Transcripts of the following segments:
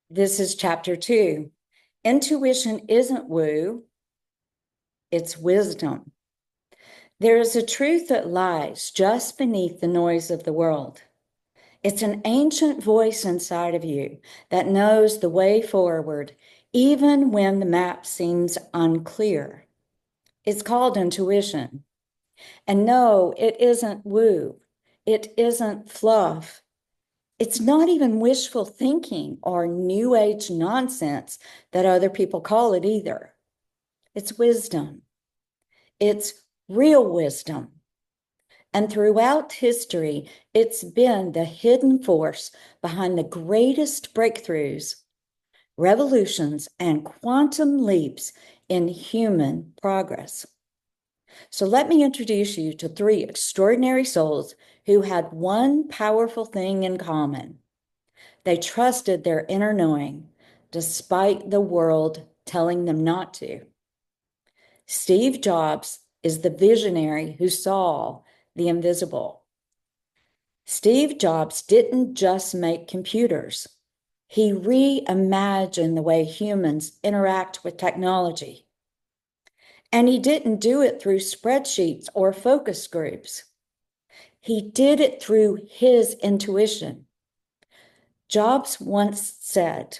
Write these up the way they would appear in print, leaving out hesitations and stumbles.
This is chapter 2. Intuition isn't woo, it's wisdom. There is a truth that lies just beneath the noise of the world. It's an ancient voice inside of you that knows the way forward, even when the map seems unclear. It's called intuition. And no, it isn't woo. It isn't fluff. It's not even wishful thinking or new age nonsense that other people call it either. It's wisdom. It's real wisdom. And throughout history, it's been the hidden force behind the greatest breakthroughs, revolutions, and quantum leaps in human progress. So let me introduce you to 3 extraordinary souls who had one powerful thing in common. They trusted their inner knowing, despite the world telling them not to. Steve Jobs is the visionary who saw the invisible. Steve Jobs didn't just make computers. He reimagined the way humans interact with technology. And he didn't do it through spreadsheets or focus groups. He did it through his intuition. Jobs once said,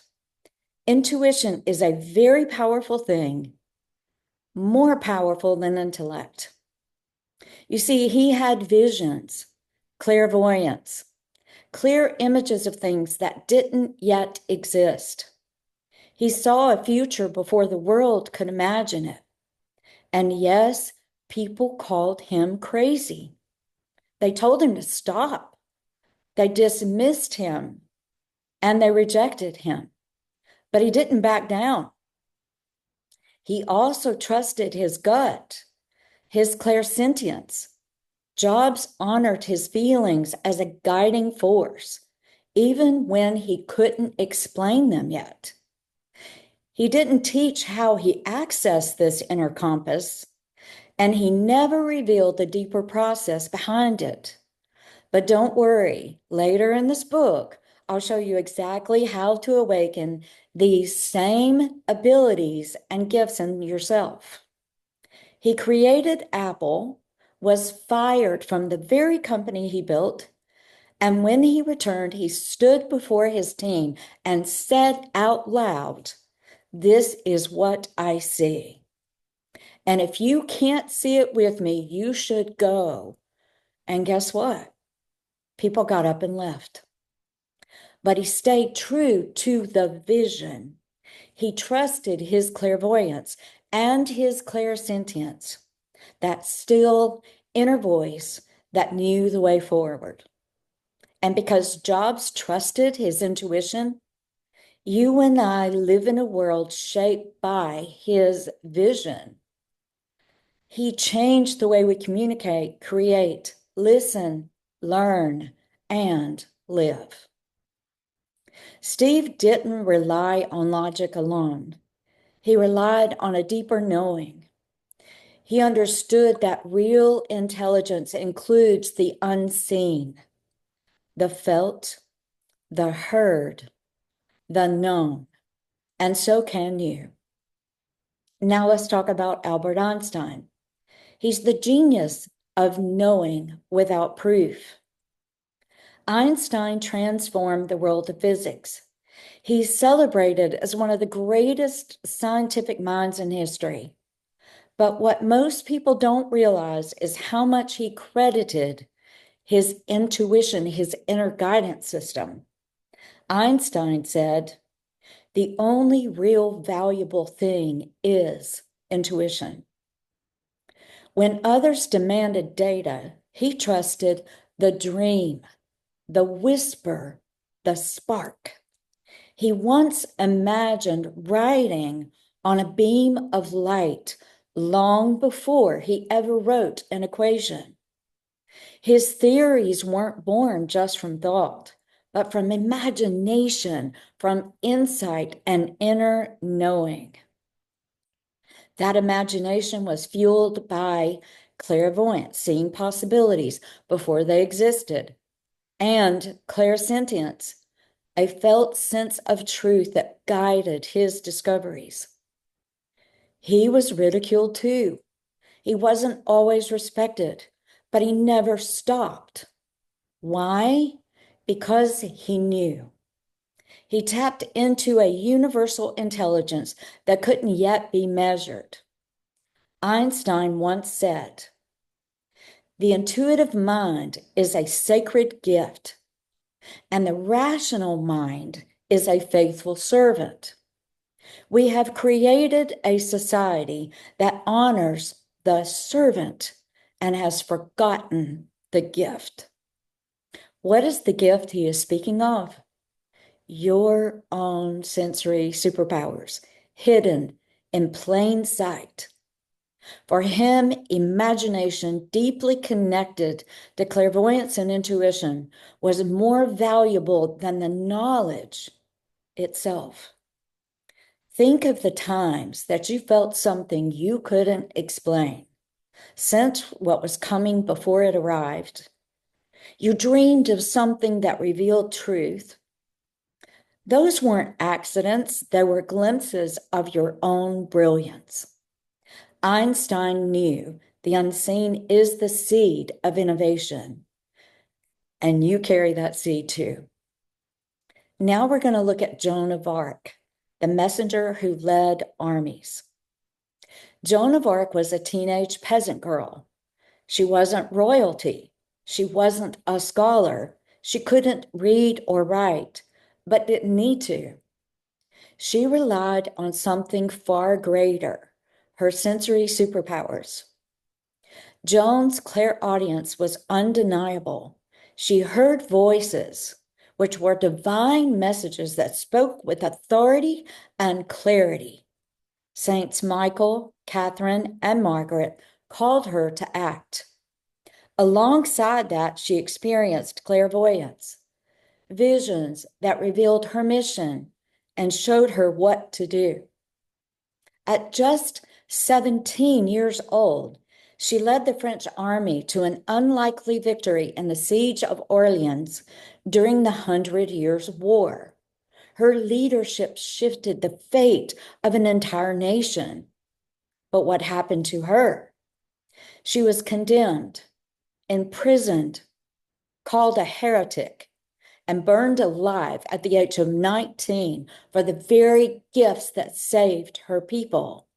"Intuition is a very powerful thing, more powerful than intellect." You see, he had visions, clairvoyance, clear images of things that didn't yet exist. He saw a future before the world could imagine it. And yes, people called him crazy. They told him to stop. They dismissed him and they rejected him. But he didn't back down. He also trusted his gut, his clairsentience. Jobs honored his feelings as a guiding force, even when he couldn't explain them yet. He didn't teach how he accessed this inner compass, and he never revealed the deeper process behind it. But don't worry, later in this book, I'll show you exactly how to awaken these same abilities and gifts in yourself. He created Apple, was fired from the very company he built, and when he returned, he stood before his team and said out loud, "This is what I see. And if you can't see it with me, you should go." And guess what? People got up and left. But he stayed true to the vision. He trusted his clairvoyance and his clairsentience, that still inner voice that knew the way forward. And because Jobs trusted his intuition, you and I live in a world shaped by his vision. He changed the way we communicate, create, listen, learn, and live. Steve didn't rely on logic alone. He relied on a deeper knowing. He understood that real intelligence includes the unseen, the felt, the heard, the known, and so can you. Now let's talk about Albert Einstein. He's the genius of knowing without proof. Einstein transformed the world of physics. He's celebrated as one of the greatest scientific minds in history. But what most people don't realize is how much he credited his intuition, his inner guidance system. Einstein said, "The only real valuable thing is intuition." When others demanded data, he trusted the dream, the whisper, the spark. He once imagined writing on a beam of light long before he ever wrote an equation. His theories weren't born just from thought, but from imagination, from insight and inner knowing. That imagination was fueled by clairvoyance, seeing possibilities before they existed, and clairsentience, a felt sense of truth that guided his discoveries. He was ridiculed too. He wasn't always respected, but he never stopped. Why? Because he knew. He tapped into a universal intelligence that couldn't yet be measured. Einstein once said, "The intuitive mind is a sacred gift, and the rational mind is a faithful servant." We have created a society that honors the servant and has forgotten the gift. What is the gift he is speaking of? Your own sensory superpowers, hidden in plain sight. For him, imagination, deeply connected to clairvoyance and intuition, was more valuable than the knowledge itself. Think of the times that you felt something you couldn't explain, sensed what was coming before it arrived. You dreamed of something that revealed truth. Those weren't accidents, they were glimpses of your own brilliance. Einstein knew the unseen is the seed of innovation, and you carry that seed too. Now we're going to look at Joan of Arc, the messenger who led armies. Joan of Arc was a teenage peasant girl. She wasn't royalty. She wasn't a scholar. She couldn't read or write, but didn't need to. She relied on something far greater, her sensory superpowers. Joan's clairaudience was undeniable. She heard voices, which were divine messages that spoke with authority and clarity. Saints Michael, Catherine, and Margaret called her to act. Alongside that, she experienced clairvoyance, visions that revealed her mission and showed her what to do. At just 17 years old, she led the French army to an unlikely victory in the siege of Orleans during the 100 Years' War. Her leadership shifted the fate of an entire nation. But what happened to her? She was condemned, imprisoned, called a heretic, and burned alive at the age of 19 for the very gifts that saved her people.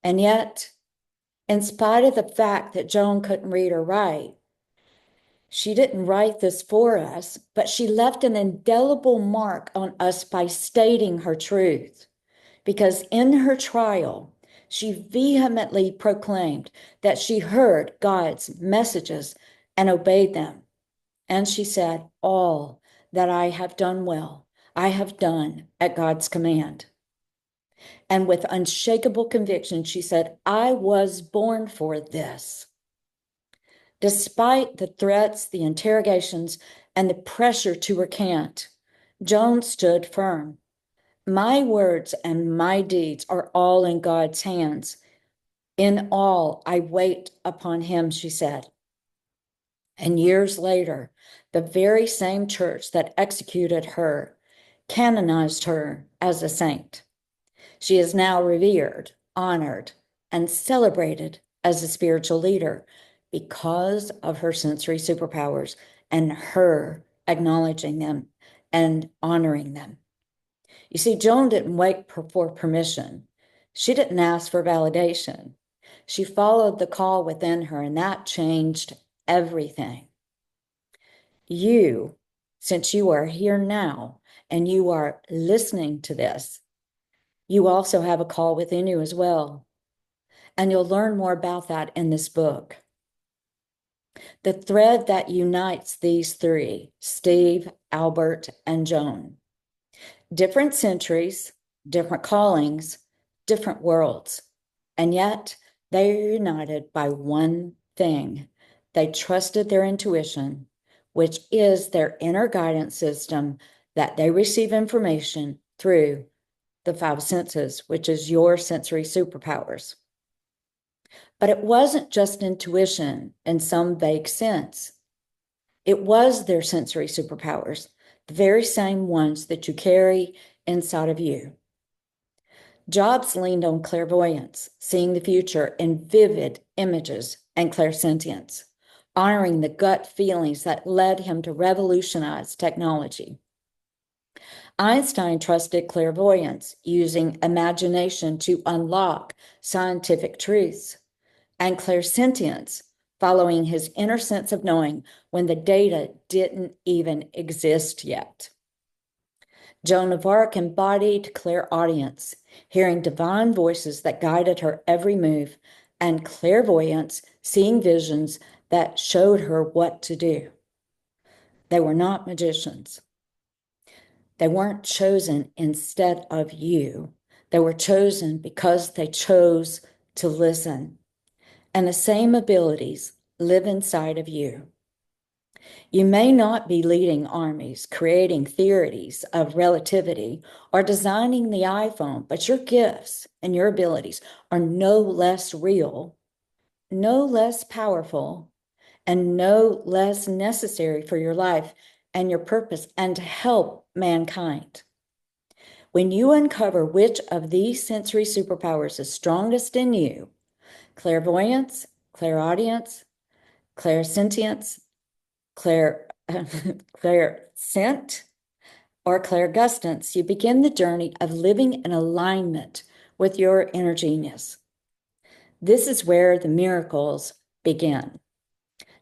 And yet, in spite of the fact that Joan couldn't read or write, she didn't write this for us, but she left an indelible mark on us by stating her truth. Because in her trial, she vehemently proclaimed that she heard God's messages and obeyed them. And she said, "All that I have done well, I have done at God's command." And with unshakable conviction, she said, "I was born for this." Despite the threats, the interrogations, and the pressure to recant, Joan stood firm. "My words and my deeds are all in God's hands. In all, I wait upon him," she said. And years later, the very same church that executed her canonized her as a saint. She is now revered, honored, and celebrated as a spiritual leader because of her sensory superpowers and her acknowledging them and honoring them. You see, Joan didn't wait for permission. She didn't ask for validation. She followed the call within her, and that changed everything. You, since you are here now and you are listening to this, you also have a call within you as well. And you'll learn more about that in this book. The thread that unites these three, Steve, Albert, and Joan. Different centuries, different callings, different worlds. And yet they are united by one thing. They trusted their intuition, which is their inner guidance system that they receive information through the five senses, which is your sensory superpowers. But it wasn't just intuition in some vague sense. It was their sensory superpowers the very same ones that you carry inside of you. Jobs leaned on clairvoyance, seeing the future in vivid images, and clairsentience, honoring the gut feelings that led him to revolutionize technology. Einstein trusted clairvoyance, using imagination to unlock scientific truths, and clairsentience, following his inner sense of knowing when the data didn't even exist yet. Joan of Arc embodied clairaudience, hearing divine voices that guided her every move, and clairvoyance, seeing visions that showed her what to do. They were not magicians. They weren't chosen instead of you. They were chosen because they chose to listen. And the same abilities live inside of you. You may not be leading armies, creating theories of relativity, or designing the iPhone, but your gifts and your abilities are no less real, no less powerful, and no less necessary for your life and your purpose and to help mankind. When you uncover which of these sensory superpowers is strongest in you, clairvoyance, clairaudience, clairsentience, clairsent, or clairgustance, you begin the journey of living in alignment with your inner genius. This is where the miracles begin.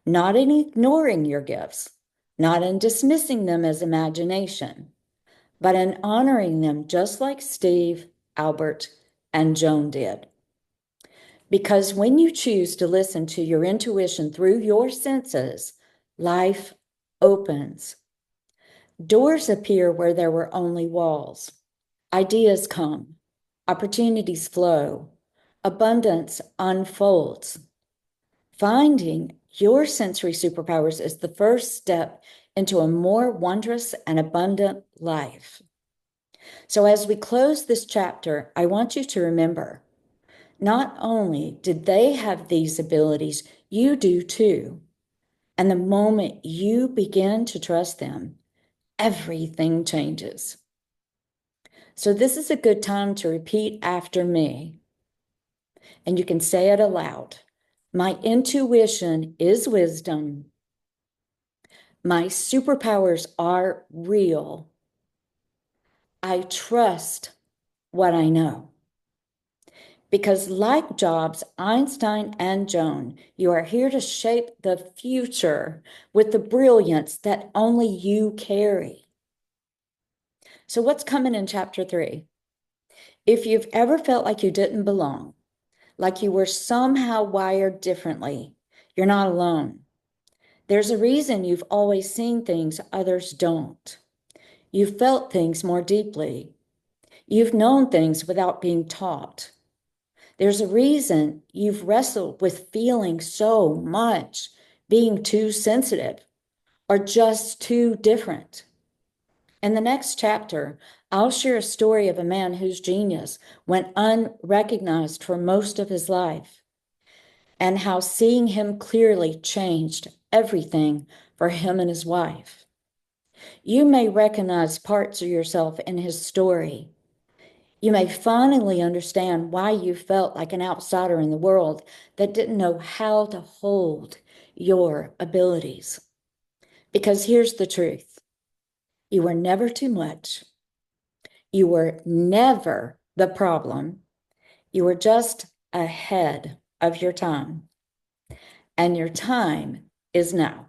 Not in ignoring your gifts, not in dismissing them as imagination, but in honoring them just like Steve, Albert, and Joan did. Because when you choose to listen to your intuition through your senses, life opens. Doors appear where there were only walls. Ideas come. Opportunities flow. Abundance unfolds. Finding your sensory superpowers is the first step into a more wondrous and abundant life. So as we close this chapter, I want you to remember, not only did they have these abilities, you do too. And the moment you begin to trust them, everything changes. So this is a good time to repeat after me. And you can say it aloud. My intuition is wisdom. My superpowers are real. I trust what I know. Because like Jobs, Einstein, and Joan, you are here to shape the future with the brilliance that only you carry. So what's coming in chapter 3? If you've ever felt like you didn't belong, like you were somehow wired differently, you're not alone. There's a reason you've always seen things others don't. You've felt things more deeply. You've known things without being taught. There's a reason you've wrestled with feeling so much, being too sensitive, or just too different. In the next chapter, I'll share a story of a man whose genius went unrecognized for most of his life, and how seeing him clearly changed everything for him and his wife. You may recognize parts of yourself in his story. You may finally understand why you felt like an outsider in the world that didn't know how to hold your abilities. Because here's the truth. You were never too much. You were never the problem. You were just ahead of your time. And your time is now.